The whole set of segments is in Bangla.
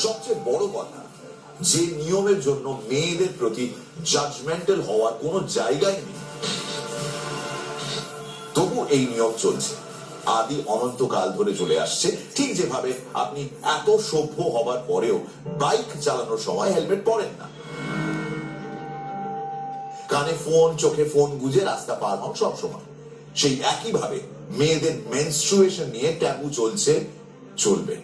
সবচেয়ে বড় কথা, যে নিয়মের জন্য মেয়েদের প্রতি জাজমেন্টাল হওয়ার কোনো জায়গায় নেই, তবু এই নিয়ম চলছে, আদি অনন্তকাল ধরে চলে আসছে। ঠিক যেভাবে আপনি এত সভ্য হবার পরেও বাইক চালানোর সময় হেলমেট পরেন না, কানে ফোন, চোখে ফোন গুজে রাস্তা পার হন সব সময়, সেই একইভাবে মেয়েদের মেনস্ট্রুয়েশন নিয়ে ট্যাবু চলছে, চলবে।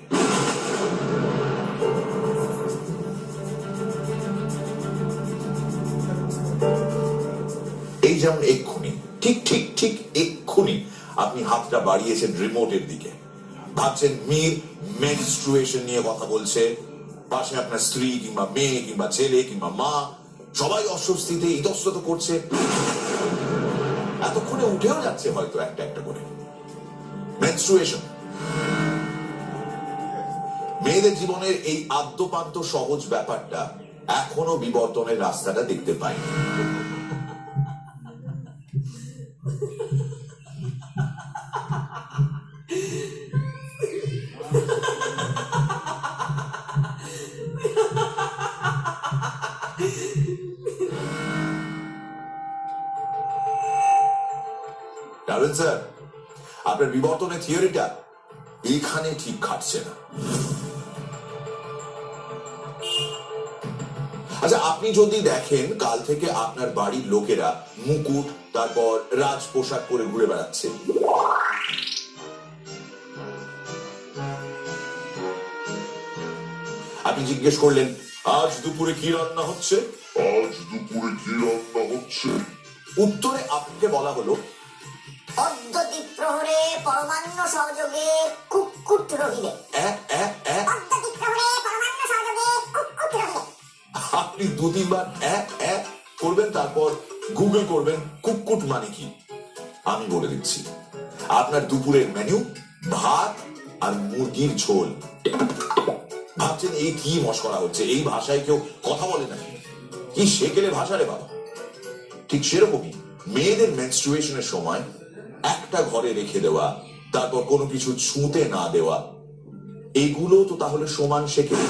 এই যেমন এক্ষুনি, ঠিক এক্ষুনি আপনি হাতটা বাড়িয়েছেন রিমোটের দিকে, ভাবছেন মীর মেনস্ট্রুয়েশন নিয়ে কথা বলছে, পাশে আপনার স্ত্রী কিংবা মেয়ে কিংবা ছেলে কিংবা মা সবাই অস্বস্তিতে ইতস্তত করছে, এতক্ষণে উঠেও যাচ্ছে হয়তো একটা একটা করে। মেনস্ট্রুয়েশন মেয়েদের জীবনের এই আদ্যপান্ত সহজ ব্যাপারটা এখনো বিবর্তনের রাস্তাটা দেখতে পাইনি। স্যার, আপনার বিবর্তনের থিওরিটা এইখানে ঠিক খাটছে না। আচ্ছা, আপনি যদি দেখেন কাল থেকে আপনার বাড়ির লোকেরা মুকুট, তারপর রাজ পোশাক পরে ঘুরে বেড়াচ্ছে, আপনি জিজ্ঞেস করলেন আজ দুপুরে কি রান্না হচ্ছে, উত্তরে আপনাকে বলা হলো অদ্যতি প্রহরে পরমান্ন সহযোগে কুক্কুট রহিলে। আপনি দু তিনবার করবেন, তারপর গুগল করবেন কুক্কুট মানে কি। আমি বলে দিচ্ছি, আপনার দুপুরের মেনু ভাত আর মুরগির ঝোল। ভাবছেন এই কি মশকরা হচ্ছে, এই ভাষায় কেউ কথা বলে নাকি, কি সেকেলে ভাষা রে বাবা। ঠিক সেরকমই মেয়েদের মেনস্ট্রুয়েশনের সময় একটা ঘরে রেখে দেওয়া, তারপর কোনো কিছু ছুঁতে না দেওয়া, এগুলো তো তাহলে সমান সেকেলে।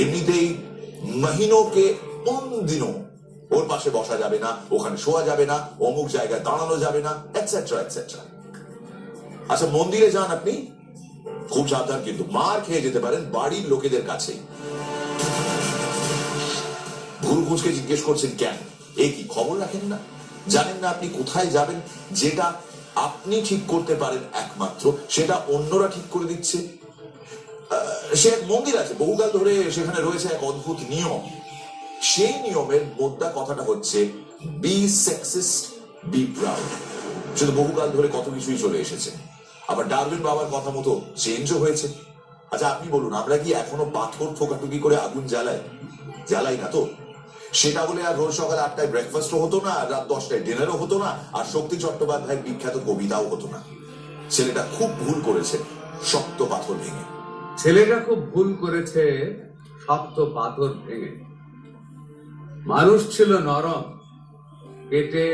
এমনিতেই মহিনোকে কোন দিনও ওর পাশে বসা যাবে না, ওখানে শোয়া যাবে না, অমুক জায়গায় দাঁড়ানো যাবে না, এটসেট্রা এটসেট্রা। আচ্ছা, মন্দিরে যান আপনি, খুব সাবধান, কিন্তু মার খেয়ে যেতে পারেন বাড়ির লোকেদের কাছে। গুরুকুঁজকে জিজ্ঞেস করছেন কেন, এ কি খবর রাখেন না? জানেন না আপনি কোথায় যাবেন? যেটা আপনি ঠিক করতে পারেন একমাত্র, সেটা অন্যরা ঠিক করে দিচ্ছে। সে এক মন্দির আছে, বহুকাল ধরে সেখানে রয়েছে এক অদ্ভুত নিয়ম। সেই নিয়মের মোদ্দা কথাটা হচ্ছে বি সেক্সিস্ট, বি প্রাউড। সেটা বহুকাল ধরে কত কিছুই চলে এসেছে, আবার ডারউইন বাবার কথা মতো চেঞ্জও হয়েছে। আচ্ছা, আপনি বলুন, আমরা কি এখনো পাথর ঠোকাঠুকি করে আগুন জ্বালাই না তো? সেটা বলে আর রোজ সকাল 8টায় ব্রেকফাস্টও হতো না, রাত 10টায় ডিনারও হতো না, আর শক্তি চট্টোপাধ্যায়ের বিখ্যাত কবিতাও হতো না। ছেলেটা খুব ভুল করেছে শক্ত পাথর ভেঙে। মানুষ ছিল নরম, কেটে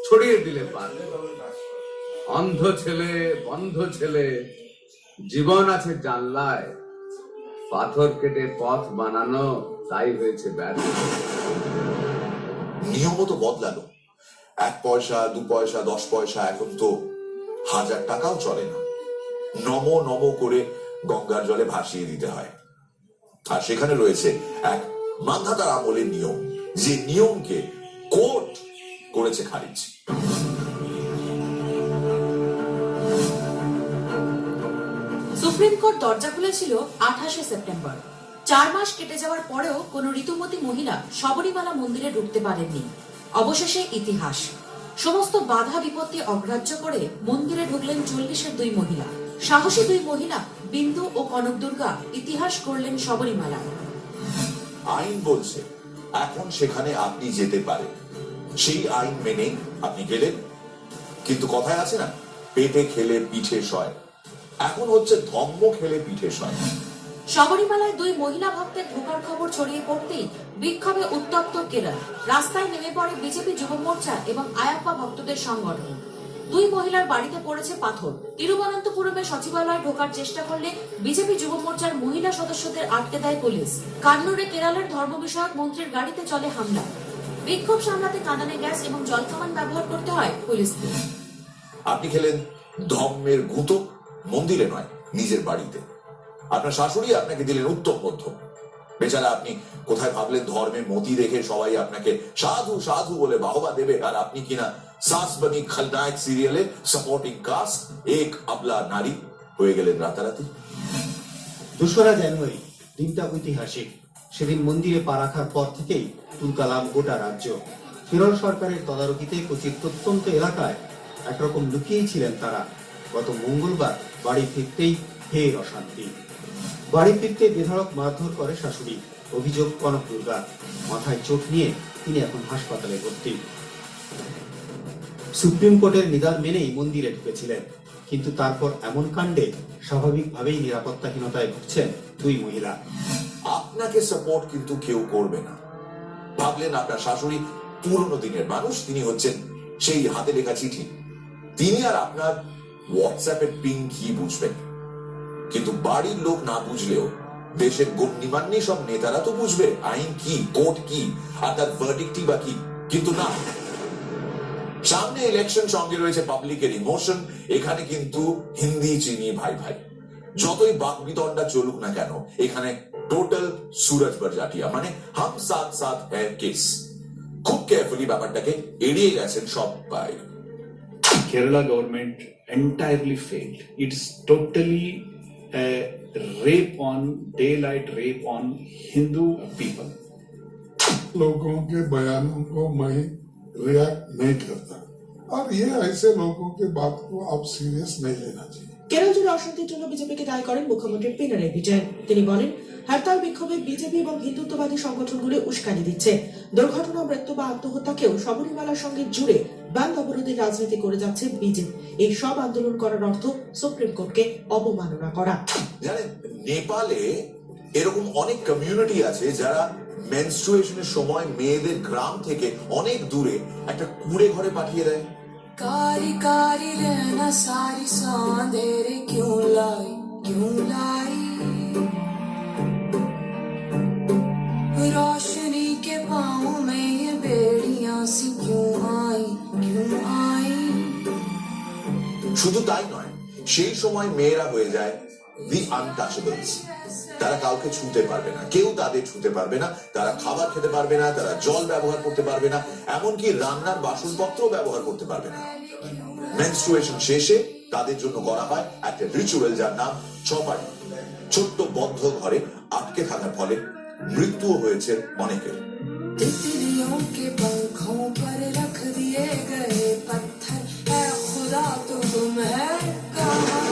ছড়িয়ে দিলে পারে। অন্ধ ছেলে, বন্ধ ছেলে, জীবন আছে জানলায়, পাথর কেটে পথ বানানো তাই হয়েছে ব্যর্থ। নিয়মও তো বদলালো, 1 পয়সা, 2 পয়সা, 10 পয়সা, এখন তো 1000 টাকাও চলে না। নমো করে গঙ্গার জলে ভাসিয়ে দিতে হয়। আর সেখানে রয়েছে এক মান্ধাতার আমলের নিয়ম, যে নিয়মকে কোর্ট করেছে খারিজ। সুপ্রিম কোর্ট দরজা খুলেছিল 28শে সেপ্টেম্বর। 4 মাস কেটে যাওয়ার পরেও কোন ঋতুমতী মহিলা শবরীমালা মন্দিরে ঢুকতে পারেননি। অবশেষে ইতিহাস, সমস্ত বাধা বিপত্তি অগ্রাহ্য করে মন্দিরে ঢুকলেন 40-এর 2 মহিলা। সাহসী 2 মহিলা বিন্দু ও কনক দুর্গা ইতিহাস করলেন শবরীমালা। আইন বলছে এখন সেখানে আপনি যেতে পারেন, সেই আইন মেনে আপনি গেলেন। কিন্তু কথায় আছে না, পেটে খেলে পিঠে সয়, এখন হচ্ছে ধম্ম খেলে পিঠে সয়। শবরীমালায় 2 মহিলা ভক্তের ঢোকার খবর ছড়িয়ে পড়তেই বিক্ষোভে উত্তপ্ত কেরল। রাস্তায় নেমে পড়ে বিজেপি যুব মোর্চা এবং আয়াপ্পা ভক্তদের সংগঠন। 2 মহিলার বাড়িতে পড়েছে পাথর। তিরুবনন্তপুরমে সচিবালয়ে ঢোকার চেষ্টা করলে বিজেপি যুব মোর্চার মহিলা সদস্যদের আটকে দেয় পুলিশ। কান্নুরে কেরলের ধর্ম বিষয়ক মন্ত্রীর গাড়িতে চলে হামলা। বিক্ষোভ সামলাতে কাঁদানে গ্যাস এবং জলকামান ব্যবহার করতে হয় পুলিশকে। আপনি খেলেন ধর্মের গুঁতো, মন্দিরে নয় নিজের বাড়িতে। আপনার শাশুড়ি আপনাকে দিলেন উত্তম মধ্যম। বেচারা আপনি কোথায় ভাবলেন ধর্মে মতি দেখে সবাই আপনাকে সাধু সাধু বলে বাহবা দেবে, আর আপনি কিনা সাস বনি খলনায়ক সিরিয়ালে সাপোর্টিং কাস্ট এক আবলা নারী হয়ে গেলেন রাতারাতি। 2রা জানুয়ারি দিনটা ঐতিহাসিক। সেদিন মন্দিরে পা রাখার পর থেকেই তুলকালাম গোটা রাজ্য। কেরল সরকারের তদারকিতে কোচির প্রত্যন্ত এলাকায় একরকম লুকিয়েই ছিলেন তারা। গত মঙ্গলবার বাড়ি ফিরতেই ফের অশান্তি। বাড়ি ফিরতে বেধড়ক মারধর করে শাশুড়ি। অভিযোগ কনক দুর্গা। মাথায় চোট নিয়ে তিনি এখন হাসপাতালে ভর্তি। সুপ্রিম কোর্টের নিদান মেনেই মন্দিরে ঢুকেছিলেন, কিন্তু তারপর এমন কাণ্ডে স্বাভাবিকভাবেই নিরাপত্তাহীনতায় ভুগছেন 2 মহিলা। আপনাকে সাপোর্ট কিন্তু কেউ করবে না। ভাবলেন আপনার শাশুড়ি পুরনো দিনের মানুষ, তিনি হচ্ছেন সেই হাতে লেখা চিঠি। তিনি আর আপনার হোয়াটসঅ্যাপের পিং কি বুঝবেন? কিন্তু বাড়ির লোক না বুঝলেও দেশের গণ্যমান্য সব নেতারা তো বুঝবে আইন কি, কোর্ট কি, আর তার ভার্ডিক্টই বা কি। কিন্তু না, সামনে ইলেকশন, সঙ্গে রয়েছে পাবলিকের ইমোশন। এখানে কিন্তু হিন্দি চিনি ভাই ভাই। যতই বাকবিতণ্ডা চলুক না কেন, এখানে টোটাল সুরজ বরজাটিয়া, মানে হাম সাথ সাথ হ্যায় কেস। খুব কেয়ারফুলি ব্যাপারটাকে এড়িয়ে গেছেন সবাই। Kerala government entirely failed. It's totally a rape on, daylight rape on Hindu people. लोगों के बयानों को मैं रिएक्ट नहीं करता, और ये ऐसे लोगों के बात को आप सीरियस नहीं लेना चाहिए। কেরল জুড়ে অশান্তির জন্য বিজেপিকে দায়ী করেন মুখ্যমন্ত্রী পিনারাই বিজয়ন। তিনি বলেন, হরতাল বিক্ষোভে বিজেপি এবং হিন্দুত্ববাদী সংগঠনগুলি উস্কানি দিচ্ছে। দুর্ঘটনা, মৃত্যু বা আত্মহত্যাকেও শবরীমালার সঙ্গে জুড়ে বন্ধ অবরোধের রাজনীতি করে যাচ্ছে বিজেপি। এই সব আন্দোলন করার অর্থ সুপ্রিম কোর্টকে অবমাননা করা। জানেন, নেপালে এরকম অনেক কমিউনিটি আছে যারা মেনস্ট্রুয়েশনের সময় মেয়েদের গ্রাম থেকে অনেক দূরে একটা কুঁড়ে ঘরে পাঠিয়ে দেয়। कारी कारी रहना सारी सांधेरे क्यों लाई रोशनी के पाँव में ये बेड़ियां सी क्यों आई। শুধু তাই নয়, সেই সময় মেয়েরা হয়ে যায় দি আনটাচেবলস। তারা কাউকে ছুঁতে পারবে না, কেউ তাদের ছুঁতে পারবে না, তারা খাবার খেতে পারবে না, তারা জল ব্যবহার করতে পারবে না, এমনকি রান্নার বাসনপত্র ব্যবহার করতে পারবে না। মেনস্ট্রুয়েশন শেষে তাদের জন্য করা হয় একটা রিচুয়াল, যার নাম ছপাড়ি। ছোট্ট বদ্ধ ঘরে আটকে থাকার ফলে মৃত্যুও হয়েছে অনেকের। तितलियों के पंखों पर रख दिए गए पत्थर, ऐ खुदा तुम है कहाँ।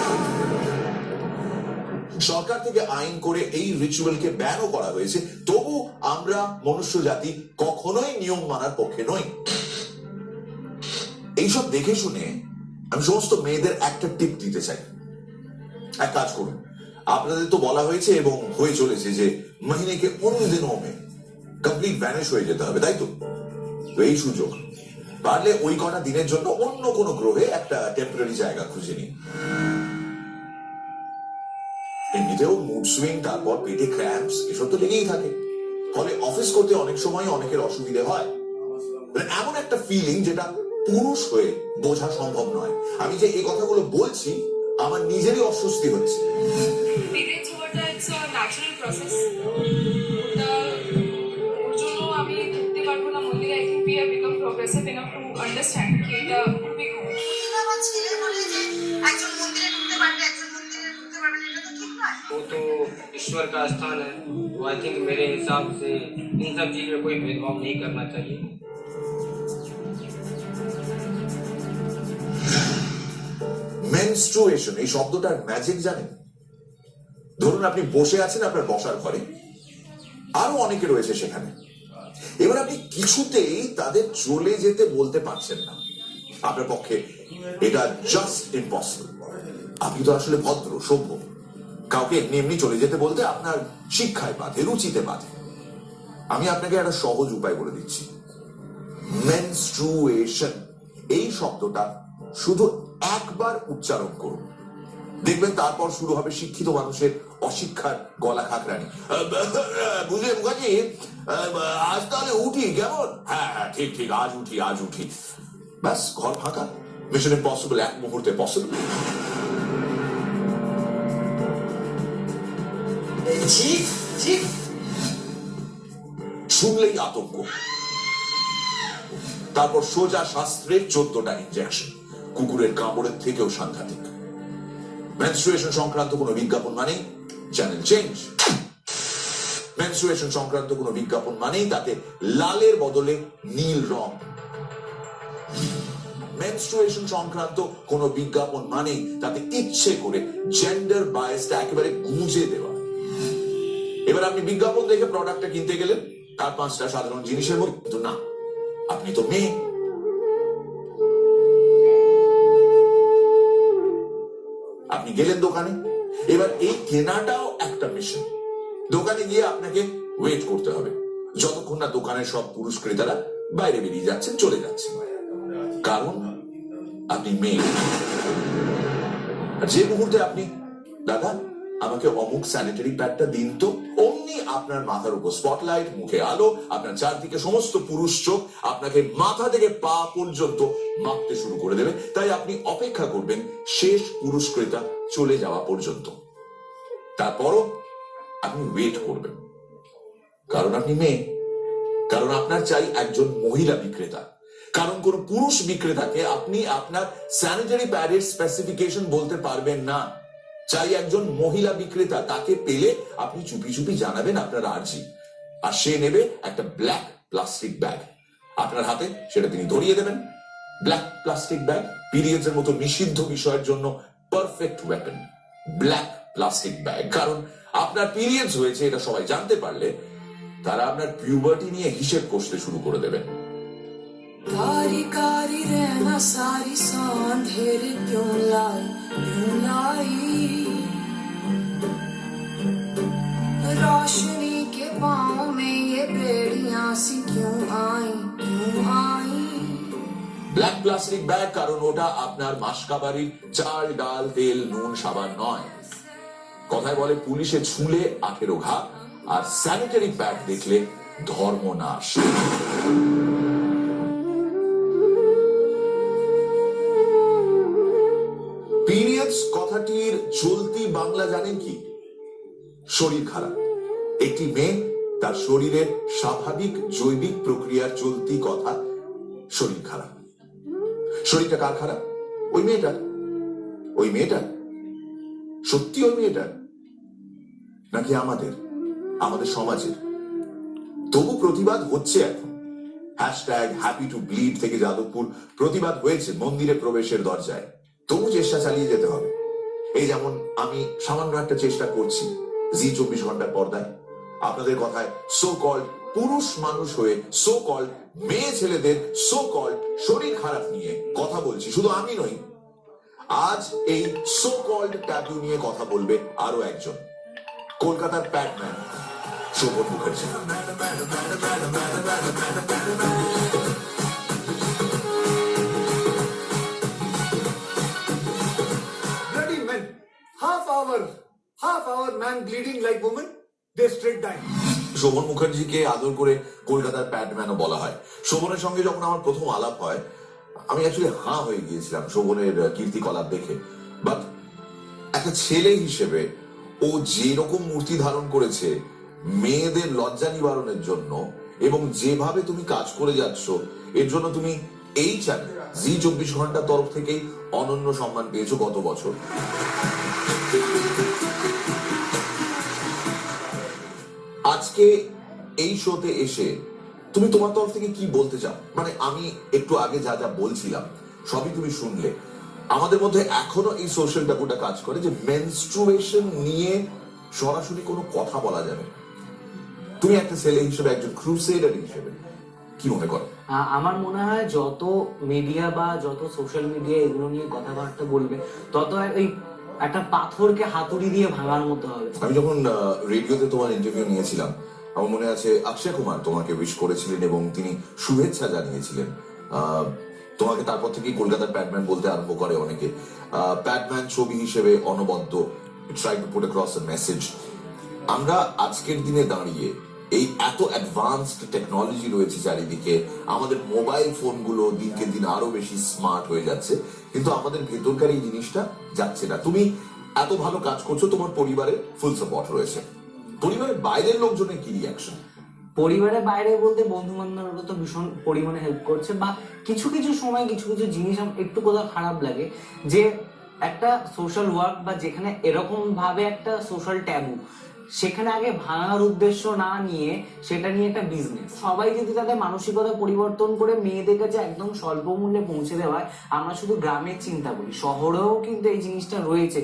সরকার থেকে আইন করে এই রিচুয়ালকে ব্যানও করা হয়েছে, তবু আমরা মনুষ্য জাতি কখনোই নিয়ম মানার পক্ষে নই। এইসব দেখে শুনে আমি সমস্ত মেয়েদের একটা টিপ দিতে চাই। এক কাজ করুন, আপনাদের তো বলা হয়েছে এবং হয়ে চলেছে যে মহিনেকে 19 দিনও কমপ্লিট ভ্যানিশ হয়ে যেতে হবে, তাই তো? এই সুযোগ পারলে ওই কটা দিনের জন্য অন্য কোনো গ্রহে একটা টেম্পোরারি জায়গা খুঁজে নিন। এমনিতেও মুড সুইং, তারপর পেটে ক্র্যাম্পস, এসব তো লেগেই থাকে। ফলে অফিস করতে অনেক সময় অনেকের অসুবিধে হয়। এমন একটা ফিলিং যেটা পুরুষ হয়ে বোঝা সম্ভব নয়। আমি যে এই কথাগুলো বলছি, আমার নিজেরই অস্বস্তি হচ্ছে। পিরিয়ডস হওয়াটা ইটস আ ন্যাচারাল প্রসেস। ওর জন্য আমি ঢুকতে পারবো না মন্দিরে। I think we have become progressive enough to understand কি এটা খুবই খারাপ। আমার ছেলে বলে যে একজন মন্দিরে ঢুকতে পারবে, একজন মন্দিরে ঢুকতে পারবে না, এটা তো ঠিক নয়। वो तो ईश्वर का स्थान है। तो आई थिंक मेरे हिसाब से इन सब चीज़ में कोई भेदभाव नहीं करना चाहिए। মেনস্ট্রুয়েশন, এই শব্দটার ম্যাজিক জানেন? ধরুন আপনি বসে আছেন আপনার বসার ঘরে, আরো অনেকে রয়েছে সেখানে। এবার আপনি কিছুতেই তাদের চলে যেতে বলতে পারছেন না। আপনার পক্ষে এটা জাস্ট ইম্পসিবল। আপনি তো আসলে ভদ্র, সভ্য। কাউকে এমনি এমনি চলে যেতে বলতে আপনার শিক্ষায় বাধে, রুচিতে বাধে। আমি আপনাকে একটা সহজ উপায় বলে দিচ্ছি। মেনস্ট্রুয়েশন এই শব্দটা শুধু একবার উচ্চারণ করুন, দেখবেন তারপর শুরু হবে শিক্ষিত মানুষের অশিক্ষার গলা খাকরানি। বুঝলে মুখার্জি, আজ তাহলে উঠি কেমন? হ্যাঁ হ্যাঁ ঠিক ঠিক, আজ উঠি। ব্যাস, ঘর ফাঁকা। মিশন ইম্পসিবল এক মুহূর্তে পসিবল। শুনলেই আতঙ্ক। তারপর সোজা শাস্ত্রের 14টা ইনজেকশন, কুকুরের কামড়ের থেকেও সাংঘাতিক। মেনস্ট্রুয়েশন সংক্রান্ত কোনো বিজ্ঞাপন মানেই চ্যানেল চেঞ্জ। মেনস্ট্রুয়েশন সংক্রান্ত কোনো বিজ্ঞাপন মানেই তাতে লালের বদলে নীল রং। মেনস্ট্রুয়েশন সংক্রান্ত কোনো বিজ্ঞাপন মানেই তাতে ইচ্ছে করে জেন্ডার বায়াসটা একেবারে গুঁজে দেওয়া। এবার আপনি বিজ্ঞাপন দেখে প্রোডাক্টটা কিনতে গেলেন, তার 5টা সাধারণ জিনিসের মধ্যে, কিন্তু না, আপনি তো মেয়ে। আপনি গেলেন দোকানে, এবার এই কেনাটাও একটা মিশন। দোকানে গিয়ে আপনাকে ওয়েট করতে হবে যতক্ষণ না দোকানের সব পুরুষ ক্রেতারা বাইরে বেরিয়ে যাচ্ছেন, চলে যাচ্ছেন, কারণ আপনি মেয়ে। আর যে মুহূর্তে আপনি, দাদা আমাকে অমুক স্যানিটারি প্যাডটা দিন তো, অমনি আপনার মাথার উপর স্পটলাইট, মুখে আলো, আপনার চারদিকে সমস্ত পুরুষ চোখ আপনাকে মাথা থেকে পা পর্যন্ত মাপতে শুরু করে দেবে। তাই আপনি অপেক্ষা করবেন শেষ পুরুষ ক্রেতা চলে যাওয়া পর্যন্ত। তারপরও আপনি ওয়েট করবেন, কারণ আপনি মেয়ে, কারণ আপনার চাই একজন মহিলা বিক্রেতা। কারণ কোন পুরুষ বিক্রেতাকে আপনি আপনার স্যানিটারি প্যাডের স্পেসিফিকেশন বলতে পারবেন না। চাই একজন মহিলা বিক্রেতা, তাকে পেলে আপনি চুপি চুপি জানাবেন আপনার আর্জি, আর সে নেবে একটা ব্ল্যাক প্লাস্টিক ব্যাগ আপনার হাতে, সেটা তিনি ধরিয়ে দেবেন। ব্ল্যাক প্লাস্টিক ব্যাগ পিরিয়ডস এর মতো নিষিদ্ধ বিষয়ের জন্য perfect weapon. Black plastic bag, কারণ আপনার পিরিয়ডস হয়েছে এটা সবাই জানতে পারলে তারা আপনার পিউবার্টি নিয়ে হিসেব কষতে শুরু করে দেবেন। कारी कारी रहना सारी सा अंधेरे क्यों लाई रोशनी के पाँव में ये बेड़ियां सी क्यों आई ব্ল্যাক প্লাস্টিক ব্যাগ, কারণ ওটা আপনার মাসকাবারির চাল, ডাল, তেল, নুন, সাবান নয়। কথায় বলে পুলিশে ছুলে 18 ঘা, আর স্যানিটারি প্যাড দেখলে ধর্মনাশ। পিরিয়ডস কথাটির চলতি বাংলা জানেন কি? শরীর খারাপ। একটি মেয়ে তার শরীরের স্বাভাবিক জৈবিক প্রক্রিয়ার চলতি কথা শরীর খারাপ। শরীরটা কার খারাপ? ওই মেয়েটার। ওই মেয়েটার সত্যি ওই মেয়েটার, নাকি আমাদের সমাজের? তবু প্রতিবাদ হচ্ছে এখন। হ্যাশট্যাগ হ্যাপি টু ব্লিড থেকে যাদবপুর প্রতিবাদ হয়েছে মন্দিরে প্রবেশের দরজায়। তবু চেষ্টা চালিয়ে যেতে হবে। এই যেমন আমি সামান্য একটা চেষ্টা করছি জি 24 ঘন্টার পর্দায় আপনাদের কথায় সো কল্ড পুরুষ মানুষ হয়ে সো কল্ড মেয়ে ছেলেদের সো কল্ড শরীর খারাপ নিয়ে কথা বলছি। শুধু আমি নই, আজ এই সো কল্ড ট্যাবু নিয়ে কথা বলবে আরো একজন, কলকাতার Padman Sovan Mukherjee. half hour man bleeding like woman, they straight die. Sovan মুখার্জিকে আদর করে কলকাতার প্যাডম্যানও বলা হয়। শোভনের সঙ্গে যখন আমার প্রথম আলাপ হয়, আমি অ্যাকচুয়ালি হাঁ হয়ে গিয়েছিলাম শোভনের কীর্তিকলাপ দেখে। বাট একটা ছেলে হিসেবে ও যেরকম মূর্তি ধারণ করেছে মেয়েদের লজ্জা নিবারণের জন্য, এবং যেভাবে তুমি কাজ করে যাচ্ছ, এর জন্য তুমি এই চ্যানেল জি 24 ঘন্টার তরফ থেকেই অনন্য সম্মান পেয়েছো গত বছর। আজকে এই শোতে এসে তুমি তোমার তরফ থেকে কি বলতে চাও? মানে আমি একটু আগে যা যা বলছিলাম সবই তুমি শুনলে। আমাদের মধ্যে এখনো এই সোশ্যাল ট্যাবুটা কাজ করে যে মেনস্ট্রুয়েশন নিয়ে সরাসরি কোনো কথা বলা যাবে। তুমি একটা ছেলে হিসেবে, একজন ক্রুসেডার হিসেবে কি মনে করো? আমার মনে হয় যত মিডিয়া বা যত সোশ্যাল মিডিয়া এগুলো নিয়ে কথাবার্তা বলবে, তত ওই একটা পাথরকে হাতুড়ি দিয়ে ভাঙার মতো হবে। আমি যখন রেডিওতে তোমার ইন্টারভিউ নিয়েছিলাম, আমার মনে আছে অক্ষয় কুমার তোমাকে উইশ করেছিলেন এবং তিনি শুভেচ্ছা জানিয়েছিলেন। তোমাকে তারপর থেকেই কলকাতার প্যাডম্যান বলতে আরম্ভ করে অনেকে। প্যাডম্যান ছবি হিসেবে অনবদ্য, try to put across a message. আমরা আজকের দিনে দাঁড়িয়ে এই এত অ্যাডভান্সড টেকনোলজি রয়েছে চারিদিকে, আমাদের মোবাইল ফোনগুলো দিনকে দিন আরো বেশি স্মার্ট হয়ে যাচ্ছে, কিন্তু আমাদের ভেতরকার এই জিনিসটা যাচ্ছে না। তুমি এত ভালো কাজ করছো, তোমার পরিবারের ফুল সাপোর্ট রয়েছে, পরিবারের বাইরের লোকজনের কি রিয়াকশন? পরিবারের বাইরে বলতে বন্ধু বান্ধবরা তো ভীষণ পরিমাণে হেল্প করছে, বা কিছু কিছু সময় কিছু কিছু জিনিস একটু কোথাও খারাপ লাগে যে একটা সোশ্যাল ওয়ার্ক বা যেখানে এরকম ভাবে একটা সোশ্যাল ট্যাবু, সেখানে আগে ভাঙার উদ্দেশ্য না নিয়ে সেটা নিয়ে একটা বিজনেস। সবাই যদি তাদের মানসিকতা পরিবর্তন করে মেয়েদের কাছে একদম স্বল্প মূল্যে পৌঁছে দেওয়ায়, আমরা শুধু গ্রামের চিন্তা করি, শহরেও কিন্তু এই জিনিসটা রয়েছে।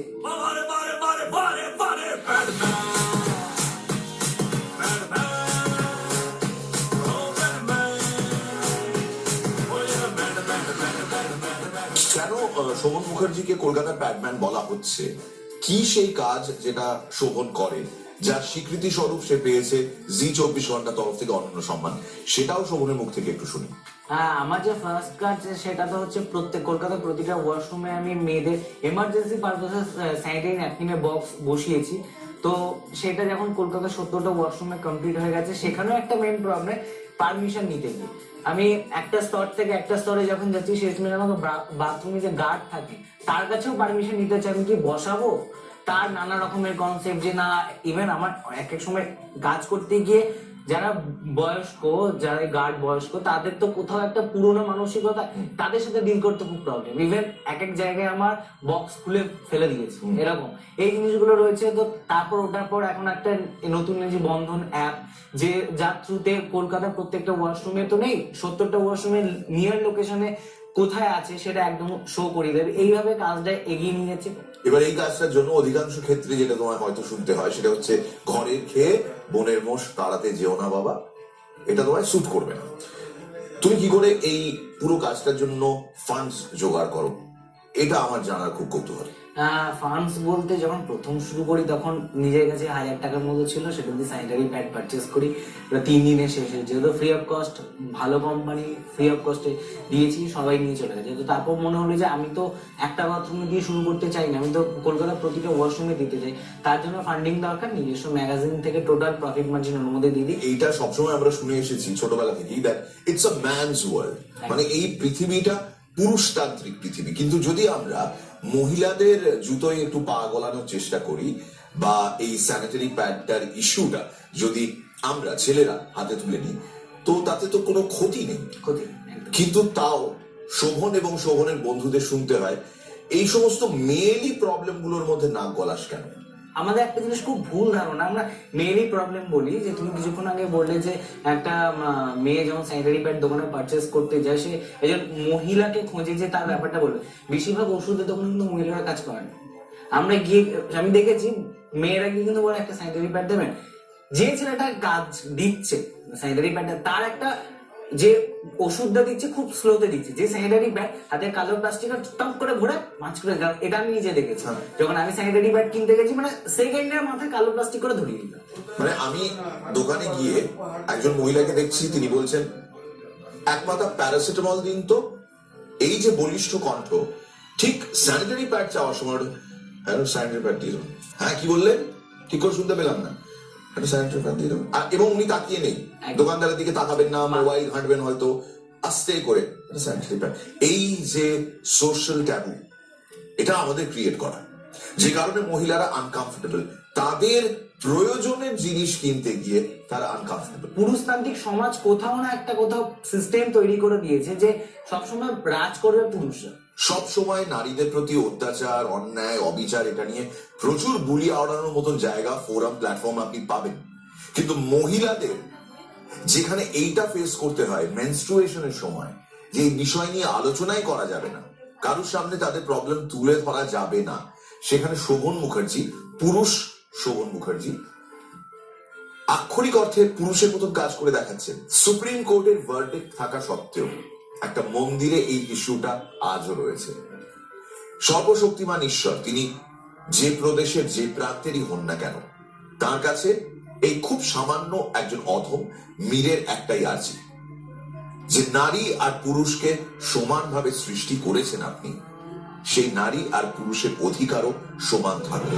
কেন শোভন মুখার্জিকে কলকাতার প্যাডম্যান বলা হচ্ছে? কি সেই কাজ যেটা শোভন করে, যার স্বীকৃতি স্বরূপ সে পেয়েছে জি 24 ঘন্টা তরফ থেকে অনন্য সম্মান? সেটাও শোভনের মুখ থেকে একটু শুনি। হ্যাঁ, আমার যে ফার্স্ট কাজ সেটা তো হচ্ছে কলকাতার প্রতিটা ওয়াশরুমে আমি মেয়েদের এমার্জেন্সি পারপাসে স্যানিটারি ন্যাপকিনের বক্স বসিয়েছি। তো সেটা যখন কলকাতা 70টা ওয়াশরুমে কমপ্লিট হয়ে গেছে, সেখানেও একটা মেইন প্রবলেম, পারমিশন নিতে গিয়ে আমি একটা স্তর থেকে একটা স্তরে যখন যাচ্ছি, সেখানে আমাকে বাথরুমে যে গার্ড থাকে তার কাছেও পারমিশন নিতে চাই, আমি কি বসাবো, তার নানা রকমের কনসেপ্ট যে না। ইভেন আমার এক এক সময় কাজ করতে গিয়ে যারা বয়স্ক, যারা গার্ড বয়স্ক, তাদের তো কোথাও একটা পুরোনো মানসিকতা, তাদের সাথে ডিল করতে খুব প্রবলেম। ইভেন এক এক জায়গায় আমার বক্স খুলে ফেলে দিয়েছে, এরকম এই জিনিসগুলো রয়েছে। তো তারপর ওটার পর এখন একটা নতুন যে বন্ধন অ্যাপ, যে যার থ্রুতে কলকাতার প্রত্যেকটা ওয়াশরুমে তো নেই, 70টা ওয়াশরুমের নিয়ার লোকেশনে কোথায় আছে সেটা একদম শো করে দেবে। এইভাবে কাজটা এগিয়ে নিয়ে যাচ্ছে। এবার এই কাজটার জন্য অধিকাংশ ক্ষেত্রে যেটা তোমার হয়তো শুনতে হয় সেটা হচ্ছে, ঘরের খেয়ে বনের মোষ তাড়াতে যেও না বাবা, এটা তোমায় স্যুট করবে না। তুমি কি করে এই পুরো কাজটার জন্য ফান্ডস জোগাড় করো, এটা আমার জানার খুব কৌতূহল। ফান্ডস বলতে যখন প্রথম শুরু করি তখন নিজের কাছে 1000 টাকার মতো ছিল, সেটা দিয়ে স্যানিটারি প্যাড পারচেস করি। 3 দিনে শেষ হয়েছে, যেহেতু ফ্রি অফ কস্ট, ভালো কোম্পানি, ফ্রি অফ কস্টে দিয়েছি, সবাই নিয়ে চলে গেছে। তো তারপর মনে হলো যে আমি তো একটা বাথরুমে দিয়ে শুরু করতে চাই না, আমি তো কলকাতার প্রতিটা ওয়াশরুমে দিতে চাই, তার জন্য ফান্ডিং দরকার। নিজস্ব ম্যাগাজিন থেকে টোটাল প্রফিট মার্জিন অনুমতি দিয়ে দিই। এইটা সবসময় আমরা শুনে এসেছি ছোটবেলা থেকেই, that it's a man's world, মানে এই পৃথিবীটা পুরুষতান্ত্রিক পৃথিবী। কিন্তু যদি আমরা মহিলাদের জুতোয় একটু পা গলানোর চেষ্টা করি, বা এই স্যানিটারি প্যাডটার ইস্যুটা যদি আমরা ছেলেরা হাতে তুলে নিই, তো তাতে তো কোনো ক্ষতি নেই। কিন্তু তাও শোভন এবং শোভনের বন্ধুদের শুনতে হয় এই সমস্ত মেয়েলি প্রবলেম গুলোর মধ্যে নাক গলাস কেন? আমাদের একটা জিনিস খুব ভুল ধারণা, আমরা মেয়েরই প্রবলেম বলি। যে তুমি কিছুক্ষণ আগে বললে যে একটা মেয়ে যখন স্যানিটারি প্যাড দোকানে পারচেস করতে যায়, সে একজন মহিলাকে খোঁজে যে তার ব্যাপারটা বলবে। বেশিরভাগ ওষুধের দোকানে কিন্তু মহিলারা কাজ করেন। আমরা গিয়ে, আমি দেখেছি মেয়েরা গিয়ে কিন্তু বলে একটা স্যানিটারি প্যাড দেবেন, যে ছেলেটা কাজ দিচ্ছে স্যানিটারি প্যাডটা, তার একটা যে ওষুধটা দিচ্ছে খুব স্লোতে দিচ্ছে, যে স্যানিটারি প্যাড হাতে কালো প্লাস্টিক টপ করে ঘোরে মাছ করে, এটা আমি নিজে দেখেছি। যখন আমি স্যানিটারি প্যাড কিনতে গেছি, মানে সেকেন্ডের মাথায় কালো প্লাস্টিক করে ধরিয়ে দিলাম। মানে আমি দোকানে গিয়ে একজন মহিলাকে দেখছি, তিনি বলছেন এক মাথা প্যারাসিটামল দিন তো। এই যে বলিষ্ঠ কণ্ঠ, ঠিক স্যানিটারি প্যাড চাওয়ার সময় স্যানিটারি প্যাড দিয়ে দেবো। হ্যাঁ, কি বললেন? ঠিক করে শুনতে পেলাম না। এবং উনি তাকিয়ে নেই, দোকানদারের দিকে তাকাবেন না, মোবাইল ঘাঁটবেন হয়তো, আস্তে করে স্যানিটারি প্যাড। এই যে সোশ্যাল ট্যাবু, এটা আমাদের ক্রিয়েট করা, যে কারণে মহিলারা আনকমফোর্টেবল, তাদের প্রয়োজনের জিনিস কিনতে গিয়ে তারা আনকমফোর্টেবল। পুরুষতান্ত্রিক সমাজ কোথাও না একটা কোথাও সিস্টেম তৈরি করে দিয়েছে যে সবসময় রাজ করবে পুরুষরা। সব সময় নারীদের প্রতি অত্যাচার, অন্যায়, অবিচার, এটা নিয়ে প্রচুর বুলি আওড়ানোর মতন জায়গা, ফোরাম, প্ল্যাটফর্ম আপনি পাবেন। কিন্তু মহিলাদের যেখানে এইটা ফেস করতে হয় মেনস্ট্রুয়েশনের সময়, যে এই বিষয় নিয়ে আলোচনাই করা যাবে না, কারোর সামনে তাদের প্রবলেম তুলে ধরা যাবে না, সেখানে শোভন মুখার্জি, পুরুষ শোভন মুখার্জি, আক্ষরিক অর্থে পুরুষের মতন কাজ করে দেখাচ্ছেন। সুপ্রিম কোর্টের ভার্ডিক্ট থাকা সত্ত্বেও একটা মন্দিরে এই ইস্যুটা আজও রয়েছে। সর্বশক্তিমান ঈশ্বর, তিনি যে প্রদেশের যে প্রান্তেরই হন না কেন, তার কাছে এই খুব সামান্য একজন অধম মীরের একটাই আর্জি, যে নারী আর পুরুষকে সমানভাবে সৃষ্টি করেছেন আপনি, সেই নারী আর পুরুষের অধিকারও সমান থাকবে।